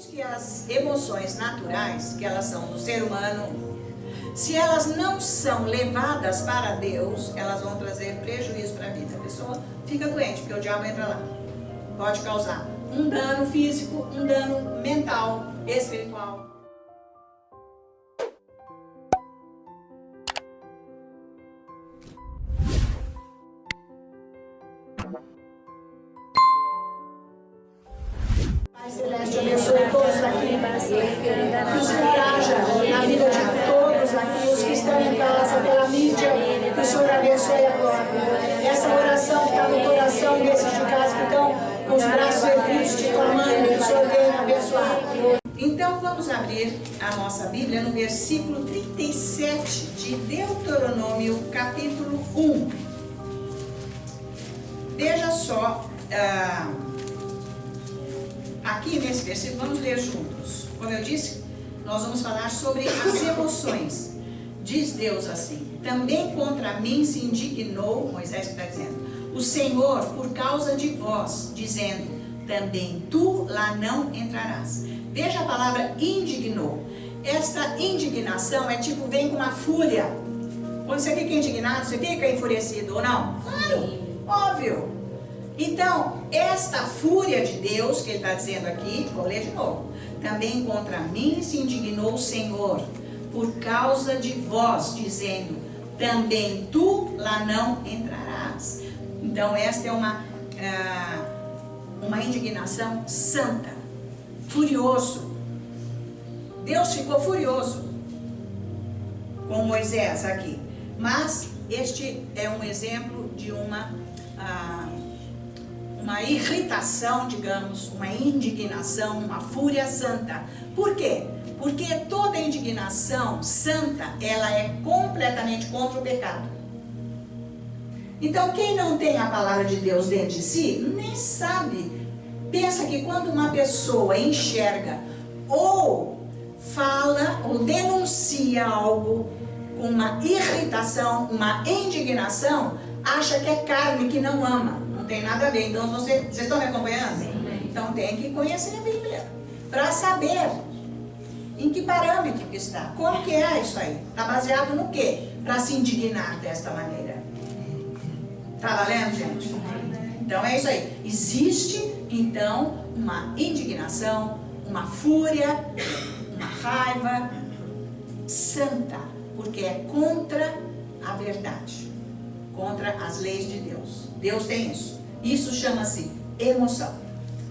que as emoções naturais, que elas são do ser humano, se elas não são levadas para Deus, elas vão trazer prejuízo para a vida. A pessoa fica doente, porque o diabo entra lá. Pode causar um dano físico, um dano mental, espiritual. Pai Celeste, abençoe todos aqui. Que o Senhor haja na vida de todos aqui, os que estão em casa, pela mídia. Que o Senhor abençoe agora. Essa oração que está no coração desses de casa que estão com os braços erguidos, te clamando, que o Senhor venha abençoar. Então vamos abrir a nossa Bíblia no versículo 37 de Deuteronômio, capítulo 1. Veja só, aqui nesse versículo, vamos ler juntos. Como eu disse, nós vamos falar sobre as emoções. Diz Deus assim: também contra mim se indignou, Moisés está dizendo, o Senhor por causa de vós, dizendo, também tu lá não entrarás. Veja a palavra indignou. Esta indignação é tipo, vem com uma fúria. Quando você fica indignado, você fica enfurecido ou não? Claro, óbvio. Então, esta fúria de Deus, que ele está dizendo aqui, vou ler de novo. Também contra mim se indignou o Senhor, por causa de vós, dizendo, também tu lá não entrarás. Então, esta é uma indignação santa, furioso. Deus ficou furioso com Moisés aqui. Mas, este é um exemplo de uma irritação, digamos, uma indignação, uma fúria santa. Por quê? Porque toda indignação santa, ela é completamente contra o pecado. Então, quem não tem a palavra de Deus dentro de si, nem sabe. Pensa que quando uma pessoa enxerga, ou fala, ou denuncia algo, com uma irritação, uma indignação, acha que é carne, que não ama. Não tem nada a ver. Então, vocês estão me acompanhando? Sim. Então, tem que conhecer a Bíblia, para saber em que parâmetro que está. Como que é isso aí? Está baseado no quê? Para se indignar desta maneira. Está valendo, gente? Então, é isso aí. Existe, então, uma indignação, uma fúria, uma raiva santa, porque é contra a verdade, contra as leis de Deus. Deus tem isso. Isso chama-se emoção.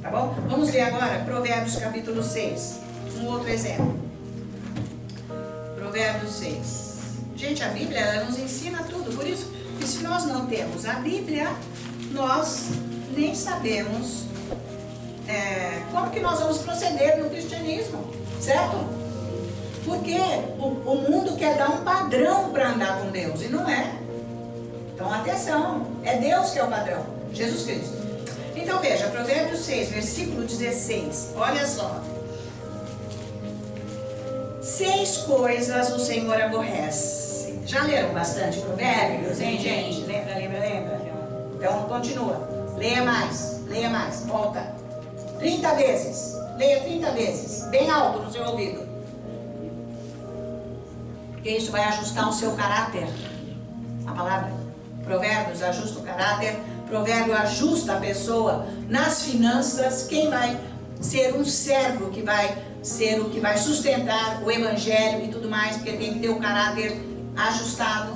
Tá bom? Vamos ler agora Provérbios capítulo 6. Um outro exemplo. Provérbios 6. Gente, a Bíblia, ela nos ensina tudo. Por isso que se nós não temos a Bíblia, nós nem sabemos como que nós vamos proceder no cristianismo. Certo? Porque o mundo quer dar um padrão para andar com Deus. E não é. Então, atenção. É Deus que é o padrão. Jesus Cristo. Então, veja, Provérbios 6, versículo 16. Olha só. 6 coisas o Senhor aborrece. Já leram bastante Provérbios, hein, gente? Lembra? Então, continua. Leia mais, volta. 30 vezes. Leia 30 vezes. Bem alto no seu ouvido. Porque isso vai ajustar o seu caráter. A palavra Provérbios ajusta o caráter. Provérbio ajusta a pessoa nas finanças. Quem vai ser um servo que vai ser o que vai sustentar o evangelho e tudo mais, porque tem que ter o caráter ajustado.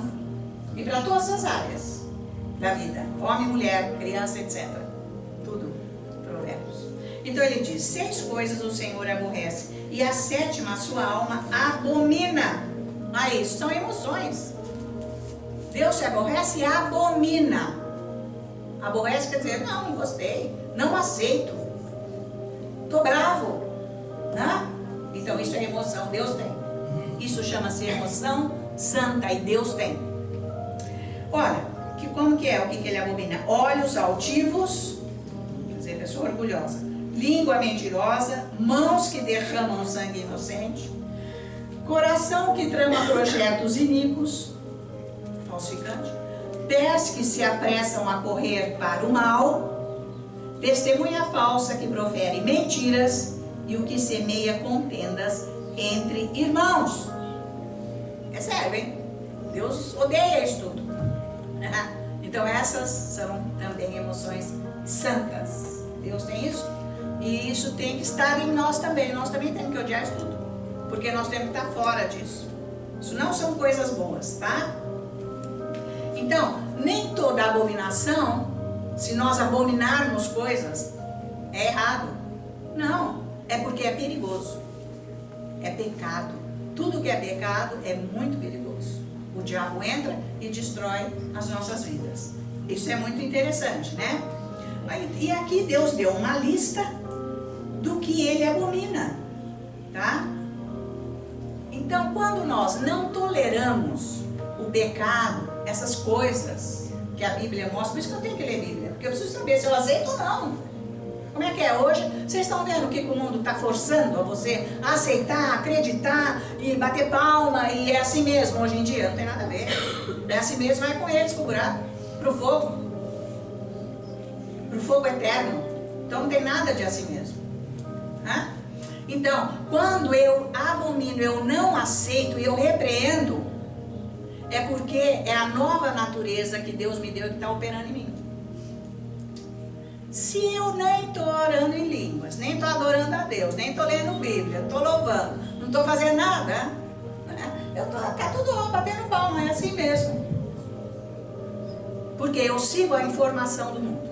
E para todas as áreas da vida, homem, mulher, criança, etc. Tudo, Provérbios. Então ele diz, 6 coisas o Senhor aborrece, e a 7ª a sua alma abomina. Aí, isso são emoções. Deus se aborrece e abomina. Aborrece quer dizer, não gostei, não aceito, estou bravo, né? Então isso é emoção, Deus tem. Isso chama-se emoção santa e Deus tem. Olha, como que é o que ele abomina? Olhos altivos, quer dizer, pessoa orgulhosa, língua mentirosa, mãos que derramam sangue inocente, coração que trama projetos iníquos, falsificante, pés que se apressam a correr para o mal, testemunha falsa que profere mentiras, e o que semeia contendas entre irmãos. É sério, hein? Deus odeia isso tudo. Então essas são também emoções santas. Deus tem isso. E isso tem que estar em nós também. Nós também temos que odiar isso tudo. Porque nós temos que estar fora disso. Isso não são coisas boas, tá? Então, nem toda abominação, se nós abominarmos coisas, é errado. Não, é porque é perigoso. É pecado. Tudo que é pecado é muito perigoso. O diabo entra e destrói as nossas vidas. Isso é muito interessante, né? E aqui Deus deu uma lista do que ele abomina, tá? Então, quando nós não toleramos o pecado, essas coisas que a Bíblia mostra, por isso que eu tenho que ler a Bíblia, porque eu preciso saber se eu aceito ou não. Como é que é hoje? Vocês estão vendo o que o mundo está forçando a você a aceitar, acreditar e bater palma, e é assim mesmo hoje em dia? Não tem nada a ver. É assim mesmo, vai com eles pro buraco, pro fogo eterno. Então não tem nada de assim mesmo. Então, quando eu abomino, eu não aceito e eu repreendo, é porque é a nova natureza que Deus me deu que está operando em mim. Se eu nem estou orando em línguas, nem estou adorando a Deus, nem estou lendo Bíblia, estou louvando, não estou fazendo nada, tá tudo batendo palma, é assim mesmo. Porque eu sigo a informação do mundo,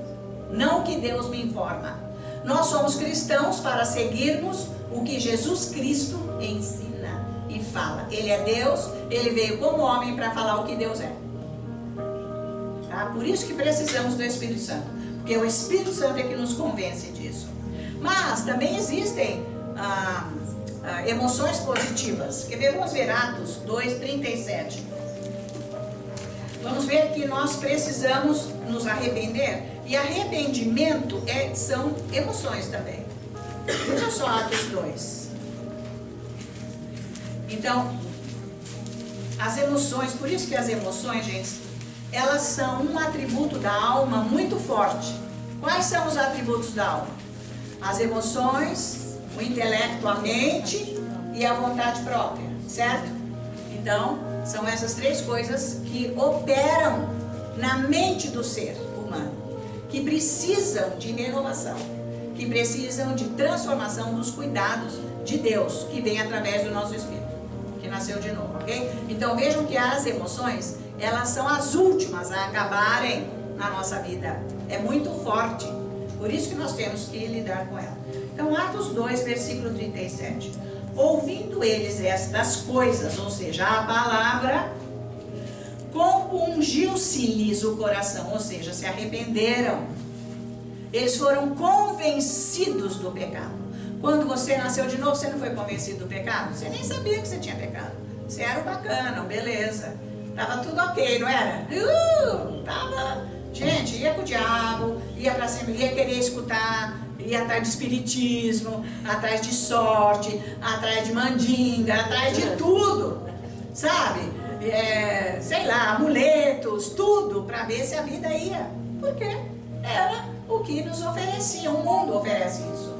não o que Deus me informa. Nós somos cristãos para seguirmos o que Jesus Cristo ensina e fala. Ele é Deus, ele veio como homem para falar o que Deus é. Tá? Por isso que precisamos do Espírito Santo, porque o Espírito Santo é que nos convence disso. Mas também existem emoções positivas. Quer ver? Vamos ver Atos 2:37. Vamos ver que nós precisamos nos arrepender. E arrependimento são emoções também. Veja só Atos 2. Então, as emoções, por isso que as emoções, gente, elas são um atributo da alma muito forte. Quais são os atributos da alma? As emoções, o intelecto, a mente e a vontade própria, certo? Então, são essas três coisas que operam na mente do ser humano, que precisam de renovação, que precisam de transformação dos cuidados de Deus, que vem através do nosso Espírito, que nasceu de novo, ok? Então vejam que as emoções, elas são as últimas a acabarem na nossa vida. É muito forte, por isso que nós temos que lidar com ela. Então Atos 2, versículo 37. Ouvindo eles estas coisas, ou seja, a palavra, compungiu-se-lhes o coração, ou seja, se arrependeram. Eles foram convencidos do pecado. Quando você nasceu de novo, você não foi convencido do pecado? Você nem sabia que você tinha pecado. Você era o bacana, beleza. Tava tudo ok, não era? Tava. Gente, ia pro diabo, ia pra cima, ia querer escutar, ia atrás de espiritismo, atrás de sorte, atrás de mandinga, atrás de tudo, sabe? Sei lá, amuletos, tudo, para ver se a vida ia. Porque era o que nos oferecia, o mundo oferece isso,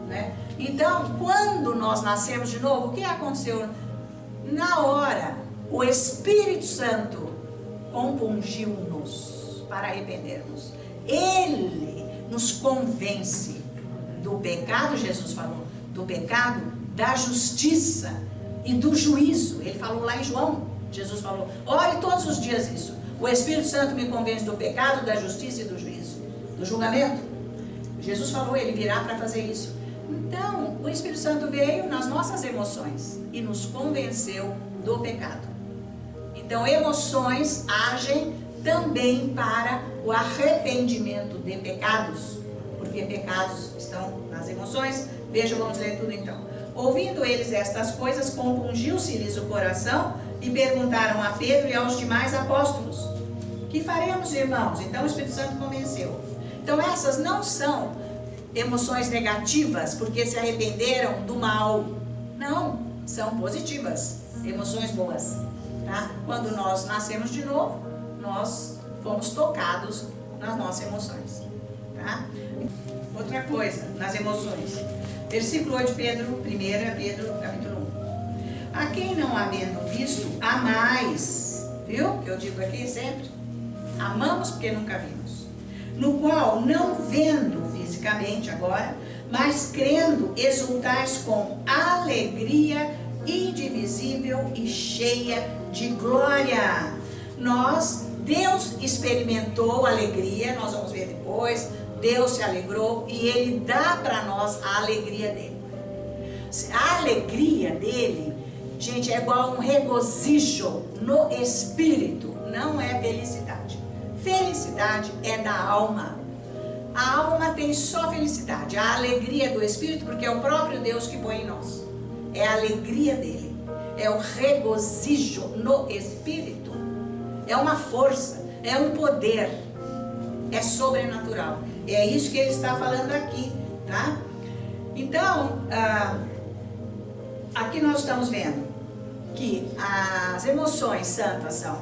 né? Então, quando nós nascemos de novo, o que aconteceu? Na hora, o Espírito Santo compungiu-nos para arrependermos. Ele nos convence do pecado, Jesus falou, do pecado, da justiça e do juízo. Ele falou lá em João, Jesus falou, ore todos os dias isso. O Espírito Santo me convence do pecado, da justiça e do juízo, do julgamento. Jesus falou, ele virá para fazer isso. Então, o Espírito Santo veio nas nossas emoções e nos convenceu do pecado. Então, emoções agem também para o arrependimento de pecados, porque pecados estão nas emoções. Veja, vamos ler tudo então. Ouvindo eles estas coisas, compungiu-se-lhes o coração e perguntaram a Pedro e aos demais apóstolos: que faremos, irmãos? Então o Espírito Santo convenceu. Então essas não são emoções negativas, porque se arrependeram do mal. Não, são positivas, emoções boas, tá? Quando nós nascemos de novo, nós fomos tocados nas nossas emoções, tá? Outra coisa, nas emoções, Versículo 8, 1 Pedro, capítulo 1. A quem não havendo visto, há mais. Viu? Que eu digo aqui sempre. Amamos porque nunca vimos. No qual, não vendo fisicamente agora, mas crendo, exultais com alegria indivisível e cheia de glória. Deus experimentou alegria, nós vamos ver depois. Deus se alegrou e Ele dá para nós a alegria dele. A alegria dele, gente, é igual a um regozijo no espírito, não é felicidade. Felicidade é da alma. A alma tem só felicidade, a alegria do espírito, porque é o próprio Deus que põe em nós. É a alegria dele, é o regozijo no espírito. É uma força, é um poder, é sobrenatural. É isso que ele está falando aqui, tá? Então, aqui nós estamos vendo que as emoções santas são,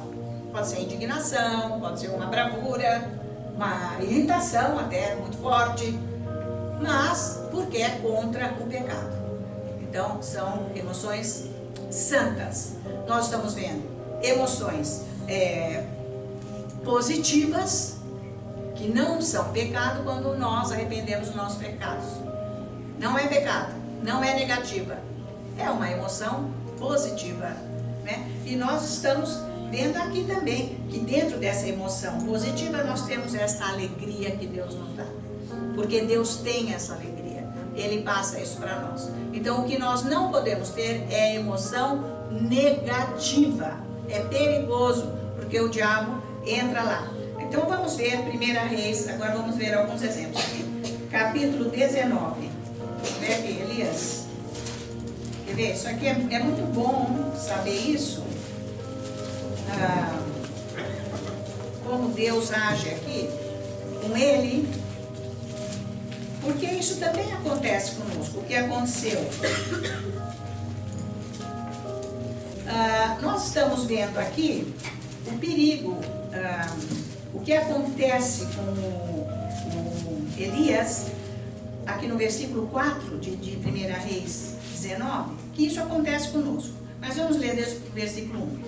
pode ser indignação, pode ser uma bravura, uma irritação até muito forte, mas porque é contra o pecado. Então, são emoções santas. Nós estamos vendo emoções positivas, que não são pecado quando nós arrependemos dos nossos pecados. Não é pecado, não é negativa, é uma emoção positiva, né? E nós estamos vendo aqui também que dentro dessa emoção positiva nós temos essa alegria que Deus nos dá, porque Deus tem essa alegria, Ele passa isso para nós. Então o que nós não podemos ter é emoção negativa, é perigoso, porque o diabo entra lá. Então vamos ver 1 Reis, agora vamos ver alguns exemplos aqui. Capítulo 19. Vamos ver aqui, Elias. Quer ver? Isso aqui é muito bom saber isso. Como Deus age aqui com ele. Porque isso também acontece conosco. O que aconteceu? Nós estamos vendo aqui o perigo. O que acontece com Elias, aqui no versículo 4 de 1 Reis 19, que isso acontece conosco. Mas vamos ler desde o versículo 1.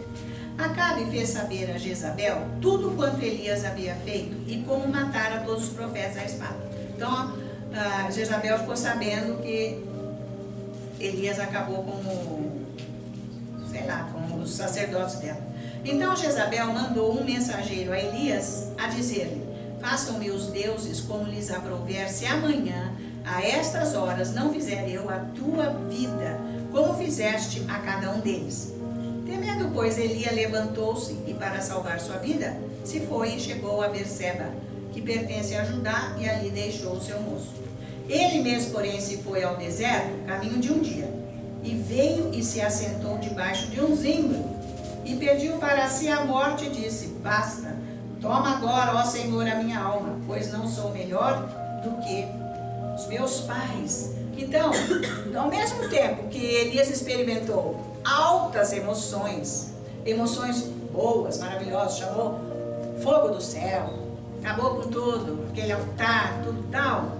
Acabe fez saber a Jezabel tudo quanto Elias havia feito e como matara todos os profetas à espada. Então, Jezabel ficou sabendo que Elias acabou como os sacerdotes dela. Então Jezabel mandou um mensageiro a Elias a dizer-lhe: façam-me os deuses como lhes aprouver, se amanhã, a estas horas, não fizer eu a tua vida, como fizeste a cada um deles. Temendo, pois, Elias levantou-se e, para salvar sua vida, se foi e chegou a Berseba, que pertence a Judá, e ali deixou o seu moço. Ele mesmo, porém, se foi ao deserto, caminho de um dia, e veio e se assentou debaixo de um zimbro, e pediu para si a morte e disse: basta, toma agora, ó Senhor, a minha alma, pois não sou melhor do que os meus pais. Então, ao mesmo tempo que Elias experimentou altas emoções boas, maravilhosas, chamou fogo do céu, acabou com tudo, aquele altar, tudo tal,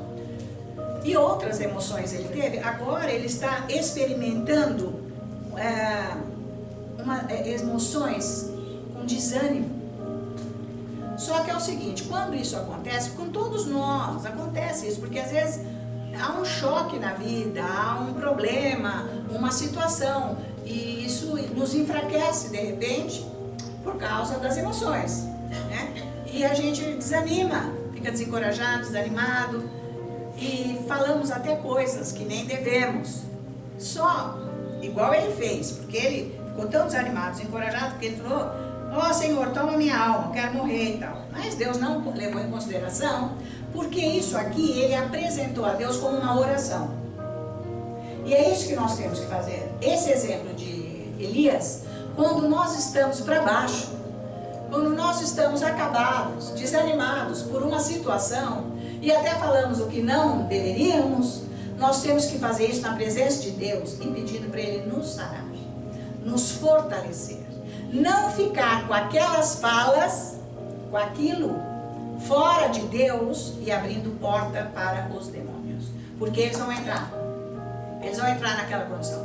e outras emoções ele teve, agora ele está experimentando emoções com desânimo. Só que é o seguinte, quando isso acontece, com todos nós acontece isso, porque às vezes há um choque na vida, há um problema, uma situação, e isso nos enfraquece de repente por causa das emoções, né? E a gente desanima, fica desencorajado, desanimado, e falamos até coisas que nem devemos, só igual ele fez, porque ele ficou tão desanimado, desencorajado, que ele falou: ó Senhor, toma minha alma, quero morrer e tal. Mas Deus não levou em consideração, porque isso aqui ele apresentou a Deus como uma oração. E é isso que nós temos que fazer. Esse exemplo de Elias, quando nós estamos para baixo, quando nós estamos acabados, desanimados por uma situação, e até falamos o que não deveríamos, nós temos que fazer isso na presença de Deus e pedindo para Ele nos sarar, nos fortalecer. Não ficar com aquelas falas, com aquilo fora de Deus e abrindo porta para os demônios. Porque eles vão entrar. Eles vão entrar naquela condição.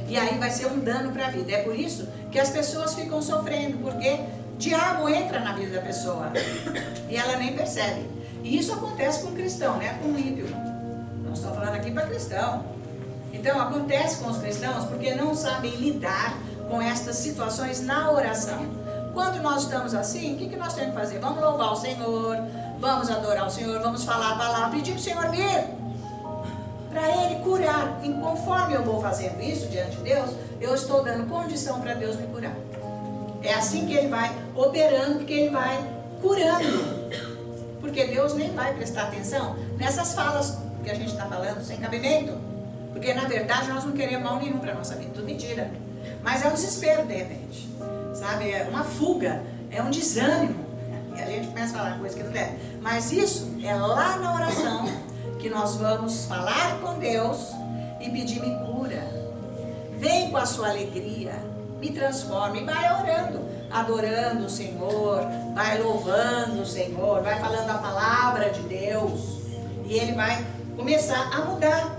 E aí vai ser um dano para a vida. É por isso que as pessoas ficam sofrendo, porque o diabo entra na vida da pessoa e ela nem percebe. E isso acontece com o cristão, né? Com o ímpio. Nós estamos falando aqui para cristão. Então acontece com os cristãos porque não sabem lidar com estas situações na oração. Quando nós estamos assim, o que nós temos que fazer? Vamos louvar o Senhor, vamos adorar o Senhor, vamos falar a palavra, pedir para o Senhor vir, para Ele curar. E conforme eu vou fazendo isso diante de Deus, eu estou dando condição para Deus me curar. É assim que Ele vai operando, porque Ele vai curando. Porque Deus nem vai prestar atenção nessas falas que a gente está falando, sem cabimento. Porque na verdade nós não queremos mal nenhum para a nossa vida, tudo mentira. Mas é um desespero de repente, sabe? É uma fuga, é um desânimo. E a gente começa a falar coisa que não deve. Mas isso é lá na oração que nós vamos falar com Deus e pedir-me cura. Vem com a sua alegria, me transforme. E vai orando, adorando o Senhor, vai louvando o Senhor, vai falando a palavra de Deus. E Ele vai começar a mudar.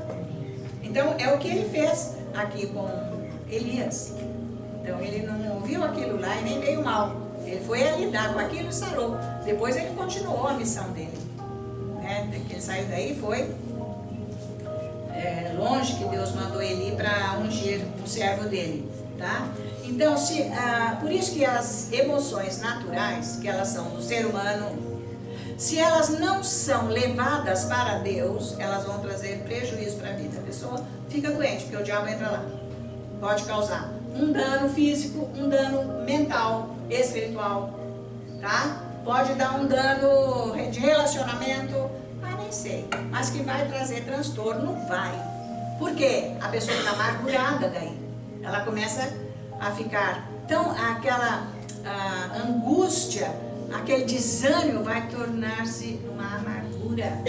Então é o que Ele fez aqui com Elias. Então ele não ouviu aquilo lá e nem veio mal. Ele foi a lidar com aquilo e sarou. Depois ele continuou a missão dele. Né? Que ele saiu daí, foi longe, que Deus mandou ele ir para ungir o servo dele. Tá? Então, por isso que as emoções naturais, que elas são do ser humano, se elas não são levadas para Deus, elas vão trazer prejuízo para a vida. A pessoa fica doente, porque o diabo entra lá. Pode causar um dano físico, um dano mental, espiritual, tá? Pode dar um dano de relacionamento, nem sei, mas que vai trazer transtorno, vai. Por quê? A pessoa está amargurada daí. Ela começa a ficar tão, aquela angústia, aquele desânimo vai tornar-se uma amargura.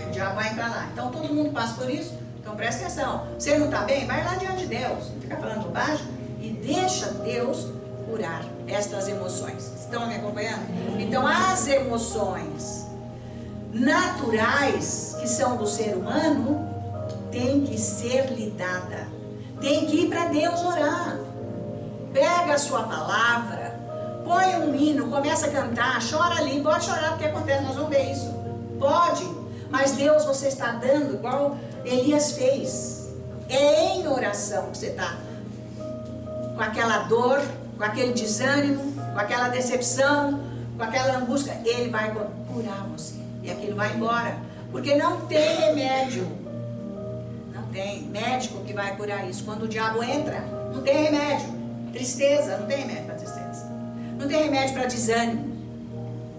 O diabo vai entrar lá. Então todo mundo passa por isso. Então presta atenção, você não está bem? Vai lá diante de Deus, não fica falando bobagem e deixa Deus curar estas emoções. Estão me acompanhando? Então as emoções naturais que são do ser humano tem que ser lidada, tem que ir para Deus orar. Pega a sua palavra, põe um hino, começa a cantar, chora ali, pode chorar porque acontece, nós vamos ver isso, pode. Mas Deus, você está dando igual Elias fez. É em oração que você está com aquela dor, com aquele desânimo, com aquela decepção, com aquela angústia. Ele vai curar você. E aquilo vai embora. Porque não tem remédio. Não tem médico que vai curar isso. Quando o diabo entra, não tem remédio. Tristeza, não tem remédio para tristeza. Não tem remédio para desânimo.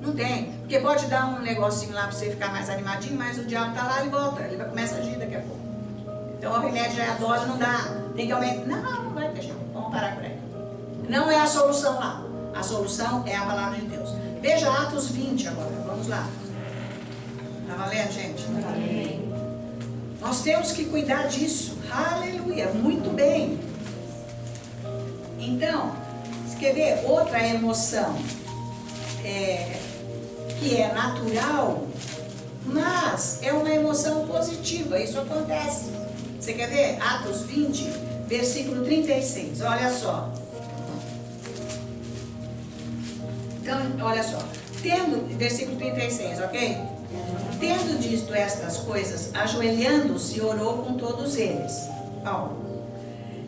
Não tem, porque pode dar um negocinho lá para você ficar mais animadinho, mas o diabo está lá e volta, ele vai começar a agir daqui a pouco. Então o remédio já é a dose, não dá, tem que aumentar. Não vai deixar, vamos parar por aí. Não é a solução lá, a solução é a palavra de Deus. Veja Atos 20 agora, vamos lá. Tá valendo, gente? Amém. Nós temos que cuidar disso, aleluia, muito bem. Então, você quer ver outra emoção? Que é natural, mas é uma emoção positiva, isso acontece. Você quer ver? Atos 20, versículo 36, olha só. Então, olha só, versículo 36, ok? Tendo dito estas coisas, ajoelhando-se, orou com todos eles. Paulo.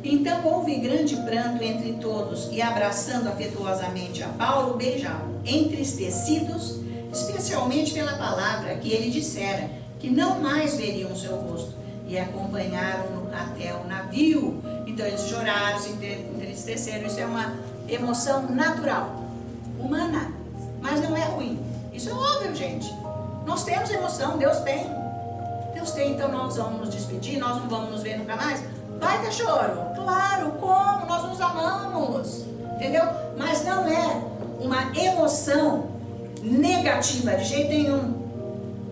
Então houve grande pranto entre todos, e abraçando afetuosamente a Paulo, beijavam, entristecidos, especialmente pela palavra que ele dissera, que não mais veriam o seu rosto, e acompanharam-no até o navio. Então eles choraram, se entristeceram. Isso é uma emoção natural, humana, mas não é ruim. Isso é óbvio, gente. Nós temos emoção, Deus tem. Deus tem, então nós vamos nos despedir, nós não vamos nos ver nunca mais. Vai ter choro? Claro, como? Nós nos amamos, entendeu? Mas não é uma emoção negativa de jeito nenhum.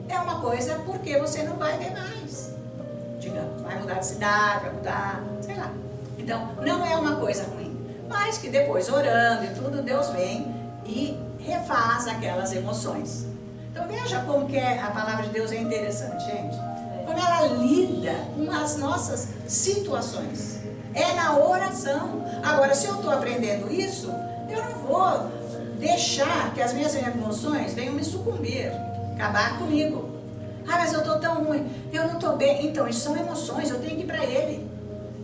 É uma coisa porque você não vai ver mais. Digamos, vai mudar de cidade, vai mudar, sei lá. Então, não é uma coisa ruim. Mas que depois, orando e tudo, Deus vem e refaz aquelas emoções. Então veja como que a palavra de Deus é interessante, gente. como ela lida com as nossas situações. É na oração. Agora, se eu estou aprendendo isso, eu não vou deixar que as minhas emoções venham me sucumbir, acabar comigo. Ah, mas eu estou tão ruim, eu não estou bem. Então, isso são emoções, eu tenho que ir para Ele.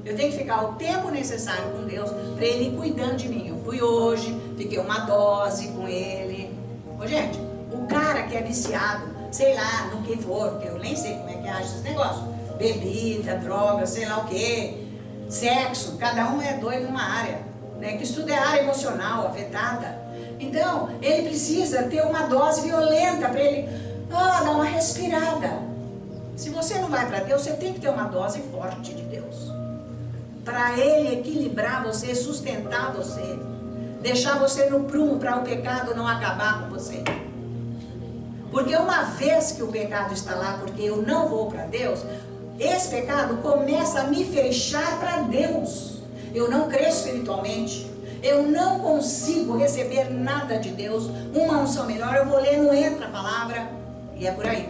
Eu tenho que ficar o tempo necessário com Deus para Ele ir cuidando de mim. Eu fui hoje, fiquei uma dose com Ele. Ô, gente, o cara que é viciado, sei lá, no que for, porque eu nem sei como é que age esses negócios. Bebida, droga, sei lá o que, sexo, cada um é doido numa área, né? Que isso tudo é área emocional afetada. Então, ele precisa ter uma dose violenta para ele dar uma respirada. Se você não vai para Deus, você tem que ter uma dose forte de Deus. Para Ele equilibrar você, sustentar você, deixar você no prumo para o pecado não acabar com você. Porque uma vez que o pecado está lá, porque eu não vou para Deus, esse pecado começa a me fechar para Deus. Eu não cresço espiritualmente, eu não consigo receber nada de Deus, uma unção melhor, eu vou ler, não entra a palavra, e é por aí.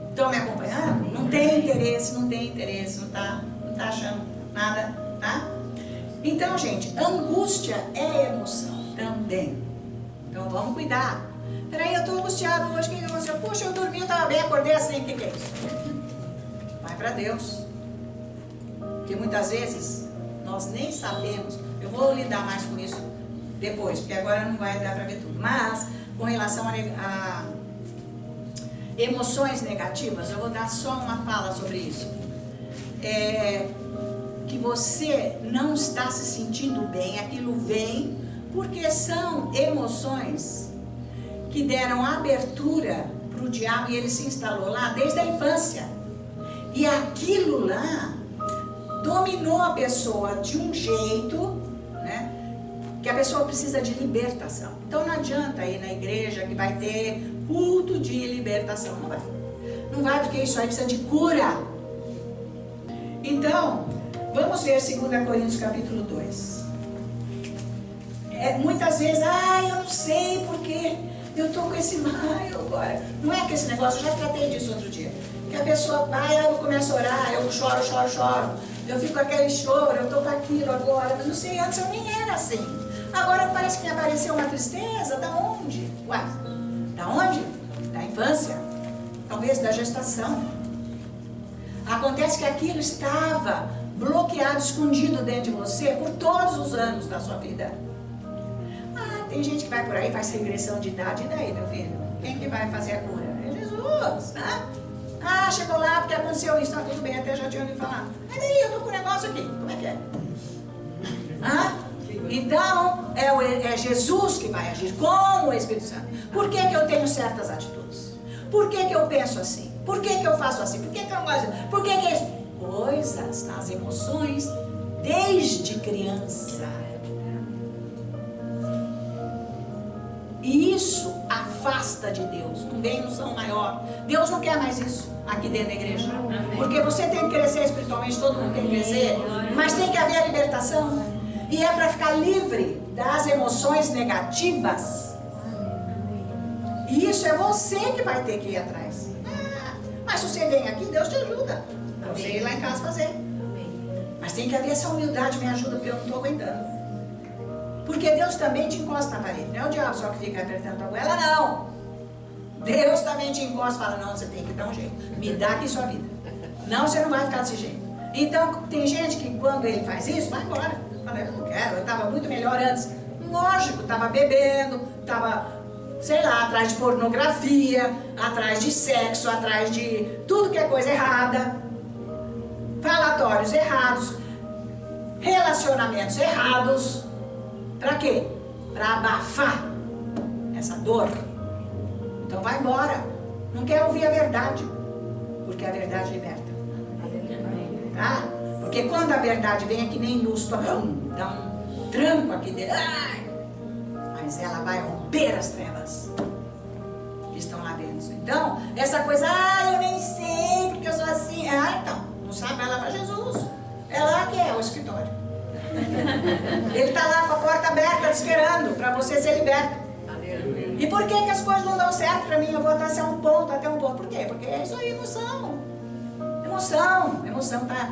Estão me acompanhando? Não tem interesse, não está achando nada, tá? Então, gente, angústia é emoção também. Então vamos cuidar. Peraí, eu estou angustiado hoje, o que aconteceu? Puxa, eu dormi, eu estava bem, acordei assim, o que é isso? Vai para Deus. Porque muitas vezes nós nem sabemos. Eu vou lidar mais com isso depois, porque agora não vai dar para ver tudo. Mas, com relação a emoções negativas, eu vou dar só uma fala sobre isso. Que você não está se sentindo bem, aquilo vem porque são emoções que deram abertura para o diabo e ele se instalou lá desde a infância. E aquilo lá dominou a pessoa de um jeito, né, que a pessoa precisa de libertação. Então não adianta ir na igreja que vai ter culto de libertação, não vai. Não vai, porque isso aí precisa de cura. Então, vamos ver 2 Coríntios capítulo 2. Muitas vezes, eu não sei porque eu estou com esse maio agora. Não é que esse negócio, eu já tratei disso outro dia. Que a pessoa vai, eu começo a orar, eu choro. Eu fico com aquele choro, eu estou com aquilo agora. Mas não sei, antes eu nem era assim. Agora parece que me apareceu uma tristeza. Da onde? Ué, da onde? Da infância. Talvez da gestação. Acontece que aquilo estava bloqueado, escondido dentro de você por todos os anos da sua vida. Tem gente que vai por aí, faz regressão de idade. E daí, meu filho? Quem que vai fazer a cura? É Jesus, né? Chegou lá porque aconteceu isso, tá tudo bem, até já tinha ouvido falar. Mas daí, eu tô com um negócio aqui, como é que é? Então, é Jesus que vai agir, como o Espírito Santo. Por que que eu tenho certas atitudes? Por que que eu penso assim? Por que que eu faço assim? Por que que eu não gosto? Por que que... Coisas nas emoções desde criança. E isso afasta de Deus, um bem-noção maior. Deus não quer mais isso aqui dentro da igreja. Porque você tem que crescer espiritualmente, todo mundo tem que crescer, mas tem que haver a libertação. E é para ficar livre das emoções negativas. E isso é você que vai ter que ir atrás. Mas se você vem aqui, Deus te ajuda. Pra você ir lá em casa fazer. Mas tem que haver essa humildade, me ajuda, porque eu não estou aguentando. Porque Deus também te encosta na parede. Não é o diabo só que fica apertando a goela, não. Deus também te encosta e fala, não, você tem que dar um jeito. Me dá aqui sua vida. Não, você não vai ficar desse jeito. Então, tem gente que quando ele faz isso, vai embora. Fala, eu não quero, eu estava muito melhor antes. Lógico, estava bebendo, estava, sei lá, atrás de pornografia, atrás de sexo, atrás de tudo que é coisa errada. Falatórios errados. Relacionamentos errados. Para quê? Para abafar essa dor. Então vai embora. Não quer ouvir a verdade. Porque a verdade liberta. Tá? Porque quando a verdade vem é que nem luz, dá um tranco aqui dentro. Mas ela vai romper as trevas que estão lá dentro. Então, essa coisa, eu nem sei porque eu sou assim. Então, não sabe, vai lá para Jesus. É lá que é o escritório. Ele está lá com a porta aberta te esperando para você ser liberto. E por que que as coisas não dão certo para mim? Eu vou até um ponto. Por quê? Porque isso aí não são. emoção está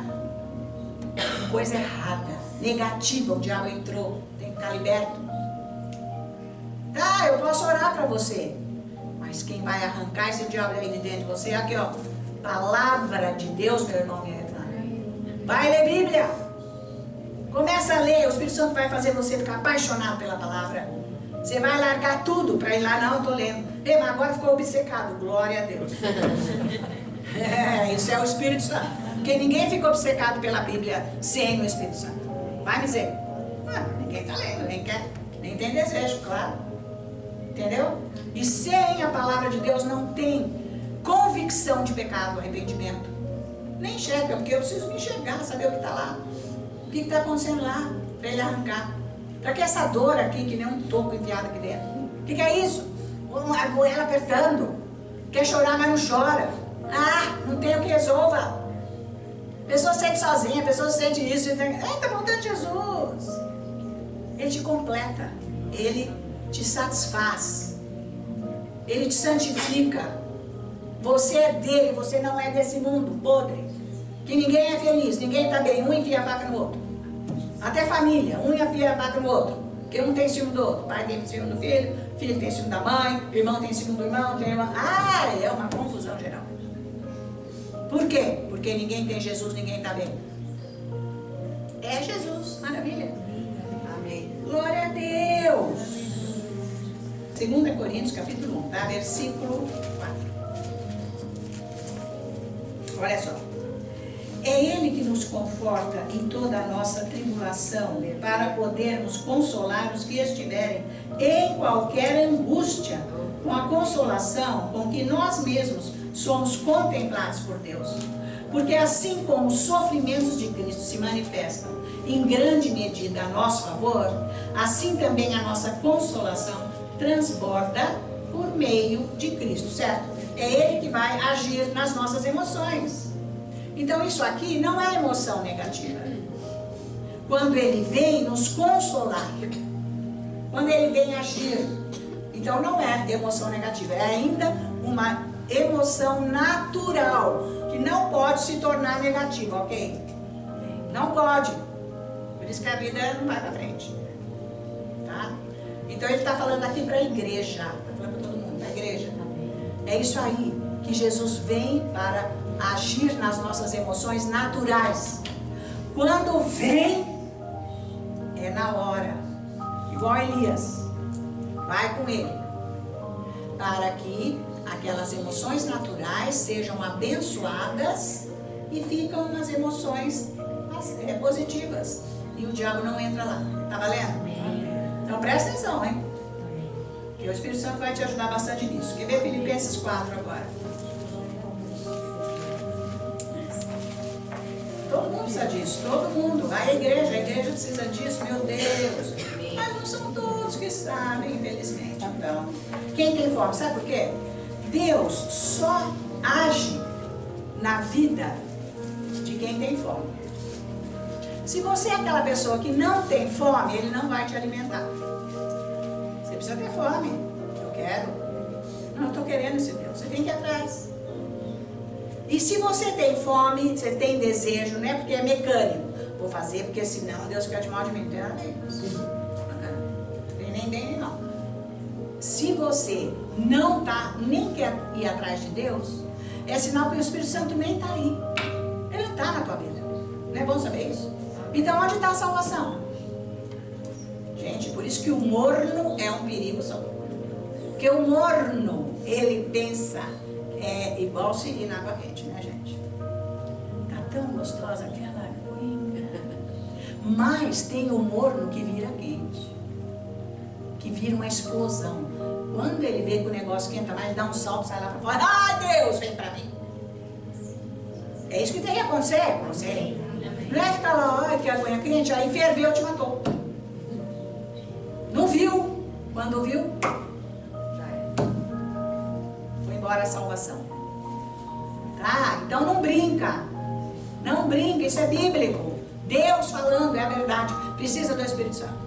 com coisa errada, negativa, o diabo entrou, tem que ficar liberto. Tá, eu posso orar para você, mas quem vai arrancar esse diabo aí de dentro de você é aqui, ó, palavra de Deus, meu irmão, minha irmã. Vai ler Bíblia. Começa a ler, o Espírito Santo vai fazer você ficar apaixonado pela palavra. Você vai largar tudo para ir lá, não, eu tô lendo. Mas agora ficou obcecado, glória a Deus. Isso é o Espírito Santo. Porque ninguém fica obcecado pela Bíblia sem o Espírito Santo. Vai me dizer, ninguém está lendo, nem tem desejo, claro. Entendeu? E sem a palavra de Deus não tem convicção de pecado, arrependimento. Nem enxerga, porque eu preciso me enxergar, saber o que está lá. O que está acontecendo lá, para ele arrancar. Para que essa dor aqui, que nem um toco enfiado aqui dentro? O que é isso? A goela apertando. Quer chorar, mas não chora. Não tem o que resolva. A pessoa se sente sozinha, a pessoa sente isso. Está voltando Jesus. Ele te completa. Ele te satisfaz. Ele te santifica. Você é dele, você não é desse mundo podre. Que ninguém é feliz, ninguém está bem. Um enfia a faca no outro. Até família, um enfia a faca no outro. Porque um tem ciúme do outro. Pai tem ciúme do filho, filho tem ciúme da mãe, irmão tem ciúme do irmão, tem irmão. É uma confusão geral. Por quê? Porque ninguém tem Jesus, ninguém está bem. É Jesus, maravilha. Amém. Glória a Deus. 2 Coríntios, capítulo 1, tá? Versículo 4. Olha só. É Ele que nos conforta em toda a nossa tribulação, para podermos consolar os que estiverem em qualquer angústia, com a consolação com que nós mesmos somos contemplados por Deus. Porque assim como os sofrimentos de Cristo se manifestam em grande medida a nosso favor, assim também a nossa consolação transborda por meio de Cristo, certo? É Ele que vai agir nas nossas emoções. Então isso aqui não é emoção negativa. Quando Ele vem nos consolar, quando Ele vem agir, então não é emoção negativa, é ainda uma emoção natural, que não pode se tornar negativa, ok? Não pode. Por isso que a vida não vai para frente. Tá? Então Ele está falando aqui para a igreja, está falando para todo mundo, para a igreja. É isso aí, que Jesus vem para agir nas nossas emoções naturais. Quando vem, é na hora. Igual Elias. Vai com ele. Para que aquelas emoções naturais sejam abençoadas e ficam nas emoções positivas. E o diabo não entra lá. Tá valendo? Então presta atenção, hein? Que o Espírito Santo vai te ajudar bastante nisso. Quer ver Filipenses 4 agora? Todo mundo precisa disso, todo mundo. A igreja precisa disso, meu Deus. Mas não são todos que sabem, infelizmente. Então, quem tem fome, sabe por quê? Deus só age na vida de quem tem fome. Se você é aquela pessoa que não tem fome, Ele não vai te alimentar. Você precisa ter fome. Eu quero. Não, eu estou querendo esse Deus. Você tem que ir atrás. E se você tem fome, você tem desejo, não é porque é mecânico. Vou fazer porque senão Deus fica de mal de mim. Não tem nada a ver com isso. Nem bem, nem mal. Se você não tá, nem quer ir atrás de Deus, é sinal que o Espírito Santo nem está aí. Ele não está na tua vida. Não é bom saber isso? Então onde está a salvação? Gente, por isso que o morno é um perigo só. Porque o morno, ele pensa... É igual seguir na água quente, né, gente? Tá tão gostosa aquela aguinha. Mas tem o morno que vira quente. Que vira uma explosão. Quando ele vê que o negócio quenta mais, dá um salto, sai lá pra fora. Ai, Deus, vem pra mim. É isso que tem que acontecer com você. Não é ficar lá, olha que aguinha quente, aí ferveu, te matou. Não viu. Quando viu... a salvação. Tá? Então não brinca. Não brinca, isso é bíblico. Deus falando, é a verdade. Precisa do Espírito Santo.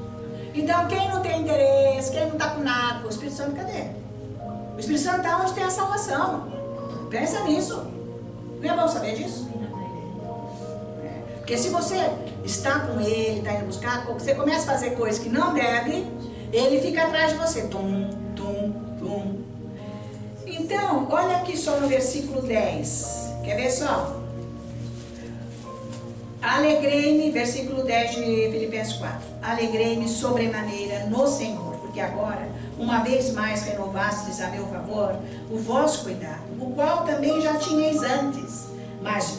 Então quem não tem interesse, quem não está com nada, o Espírito Santo cadê? O Espírito Santo está onde tem a salvação. Pensa nisso. Não é bom saber disso? Porque se você está com ele, está indo buscar, você começa a fazer coisas que não deve, ele fica atrás de você. Tum, tum, tum. Então, olha aqui só no versículo 10. Quer ver só? Alegrei-me, versículo 10 de Filipenses 4. Alegrei-me sobremaneira no Senhor, porque agora, uma vez mais renovastes a meu favor o vosso cuidado, o qual também já tinhais antes, mas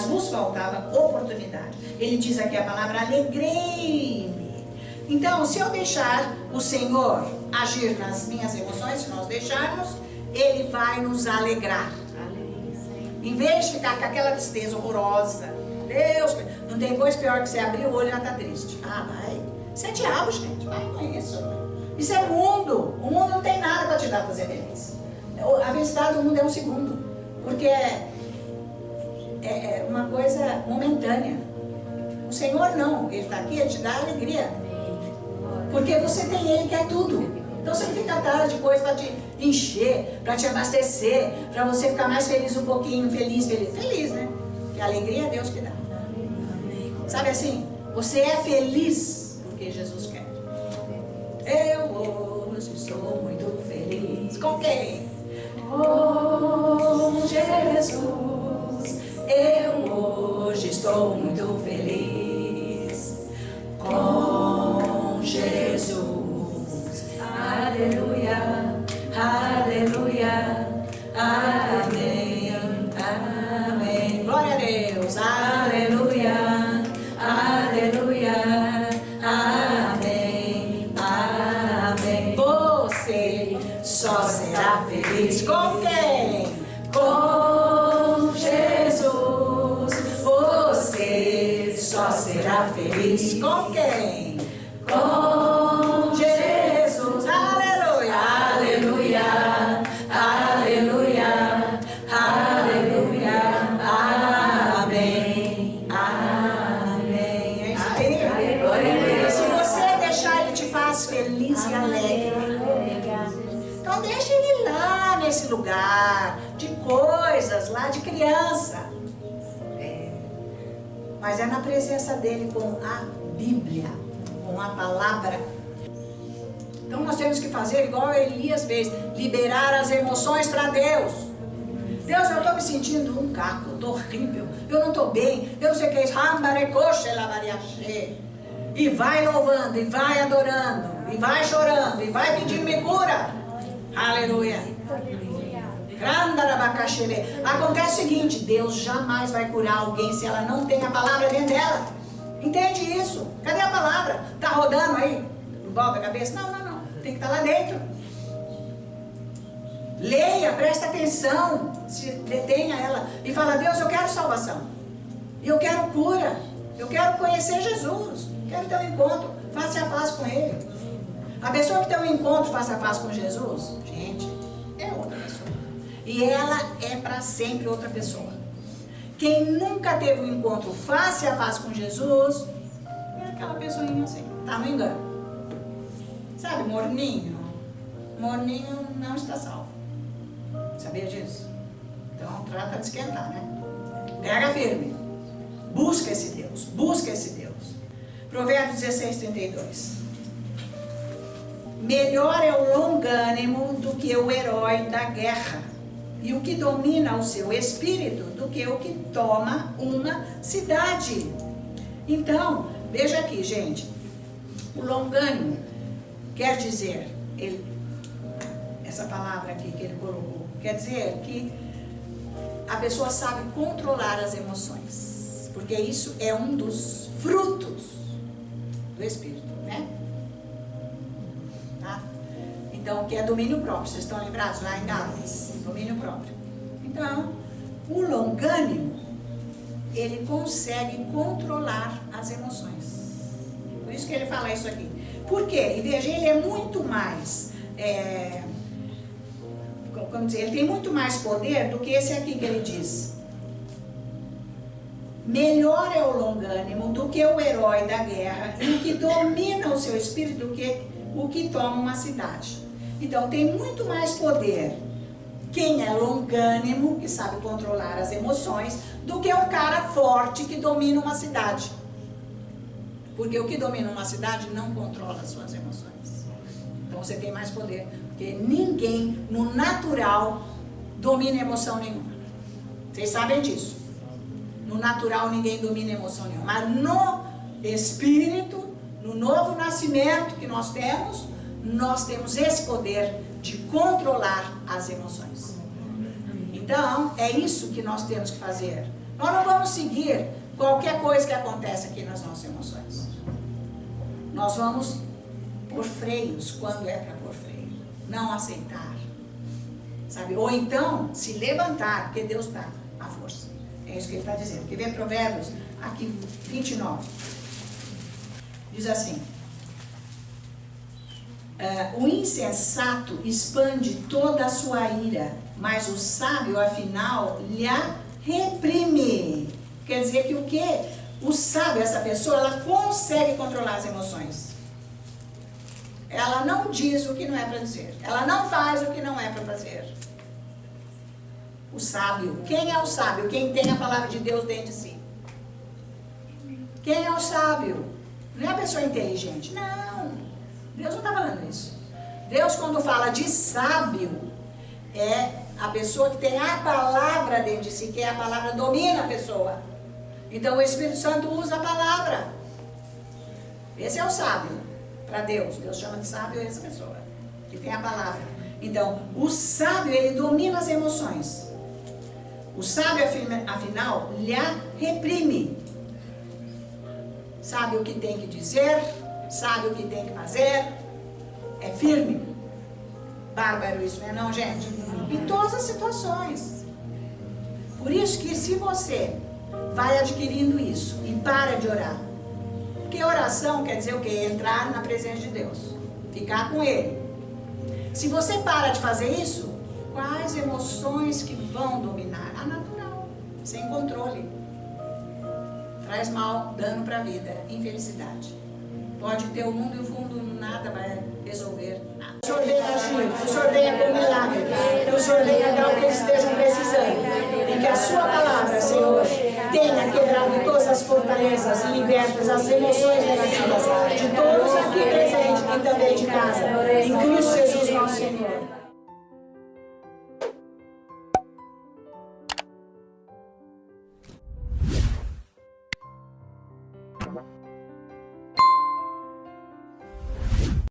vos faltava oportunidade. Ele diz aqui a palavra alegrei-me. Então, se eu deixar o Senhor agir nas minhas emoções, se nós deixarmos, Ele vai nos alegrar. Em vez de ficar com aquela tristeza horrorosa, Deus, não tem coisa pior que você abrir o olho e já está triste. Ah, vai. Isso é diabo, gente. Vai, não é isso. Isso é mundo. O mundo não tem nada para te dar para ser feliz. A felicidade do mundo é um segundo. Porque é uma coisa momentânea. O Senhor não. Ele está aqui, Ele te dá alegria. Porque você tem Ele que é tudo. Então você não fica atrás de coisa para te encher, para te abastecer, para você ficar mais feliz um pouquinho, feliz, né? Porque a alegria é Deus que dá. Sabe assim, você é feliz porque Jesus quer. Eu hoje sou muito feliz. Com quem? Com Jesus. Eu hoje estou muito feliz. Com Jesus. Aleluia, aleluia, amém, amém. Glória a Deus, aleluia, aleluia, amém, amém. Você só será feliz com quem? Com Jesus. Você só será feliz com quem? Com Jesus. Aleluia, aleluia, aleluia, aleluia, amém, amém. É isso aí. Se você deixar, Ele te faz feliz e alegre. Então deixa Ele lá nesse lugar de coisas, lá de criança. Mas é na presença dEle com a Bíblia, com a palavra. Então nós temos que fazer igual Elias fez, liberar as emoções para Deus. Deus, eu estou me sentindo um caco, eu estou horrível, eu não estou bem, eu não sei o que é isso. E vai louvando, e vai adorando, e vai chorando, e vai pedindo me cura. Aleluia. Acontece o seguinte, Deus jamais vai curar alguém se ela não tem a palavra dentro dela. Entende isso? Cadê a palavra? Está rodando aí? No volta da cabeça? Não. Tem que estar lá dentro. Leia, presta atenção, se detenha ela e fala, Deus, eu quero salvação. Eu quero cura. Eu quero conhecer Jesus. Quero ter um encontro face a face com Ele. A pessoa que tem um encontro face a face com Jesus, gente, é outra pessoa. E ela é para sempre outra pessoa. Quem nunca teve um encontro face a face com Jesus, é aquela pessoinha assim, tá no engano. Sabe, morninho? Morninho não está salvo. Sabia disso? Então trata de esquentar, né? Pega firme. Busca esse Deus. Busca esse Deus. Provérbios 16, 32. Melhor é o longânimo do que o herói da guerra, e o que domina o seu espírito do que o que toma uma cidade. Então, veja aqui, gente. O longânimo quer dizer, essa palavra aqui que ele colocou, quer dizer que a pessoa sabe controlar as emoções, porque isso é um dos frutos do Espírito, né? Tá? Então, que é domínio próprio, vocês estão lembrados lá em Gálatas? Domínio próprio. Então, o longânimo, ele consegue controlar as emoções. Por isso que ele fala isso aqui. Por quê? E veja, ele é muito mais, como dizer, ele tem muito mais poder do que esse aqui que ele diz. Melhor é o longânimo do que o herói da guerra, e o que domina o seu espírito do que o que toma uma cidade. Então, tem muito mais poder quem é longânimo, que sabe controlar as emoções, do que um cara forte que domina uma cidade. Porque o que domina uma cidade não controla as suas emoções. Então você tem mais poder. Porque ninguém, no natural, domina emoção nenhuma. Vocês sabem disso. No natural, ninguém domina emoção nenhuma. Mas no espírito, no novo nascimento que nós temos esse poder de controlar as emoções. Então, é isso que nós temos que fazer. Nós não vamos seguir qualquer coisa que acontece aqui nas nossas emoções. Nós vamos pôr freios quando é para pôr freio. Não aceitar. Sabe? Ou então, se levantar, porque Deus dá a força. É isso que ele está dizendo. Quer ver Provérbios? Aqui, 29. Diz assim: o insensato expande toda a sua ira, mas o sábio, afinal, lhe reprime. Quer dizer que o quê? O sábio, essa pessoa, ela consegue controlar as emoções. Ela não diz o que não é para dizer. Ela não faz o que não é para fazer. O sábio. Quem é o sábio? Quem tem a palavra de Deus dentro de si. Quem é o sábio? Não é a pessoa inteligente. Não. Deus não está falando isso. Deus, quando fala de sábio, é a pessoa que tem a palavra dentro de si, que é a palavra domina a pessoa. Então o Espírito Santo usa a palavra. Esse é o sábio para Deus. Deus chama de sábio essa pessoa, que tem a palavra. Então, o sábio, ele domina as emoções. O sábio, afinal, lhe reprime. Sabe o que tem que dizer, sabe o que tem que fazer, é firme. Bárbaro isso, não é não, gente? Em todas as situações. Por isso que se você vai adquirindo isso e para de orar. Porque oração quer dizer o quê? Entrar na presença de Deus. Ficar com Ele. Se você para de fazer isso, quais emoções que vão dominar? A natural, sem controle. Traz mal, dano para a vida, infelicidade. Pode ter o mundo e o fundo, nada vai resolver nada. O Senhor venha agir, o Senhor venha com milagre, que o Senhor venha dar o que eles estejam precisando. E que a sua palavra, Senhor, tenha quebrado todas as fortalezas e libertas as emoções negativas de todos aqui presentes e também de casa. Em Cristo Jesus, nosso Senhor.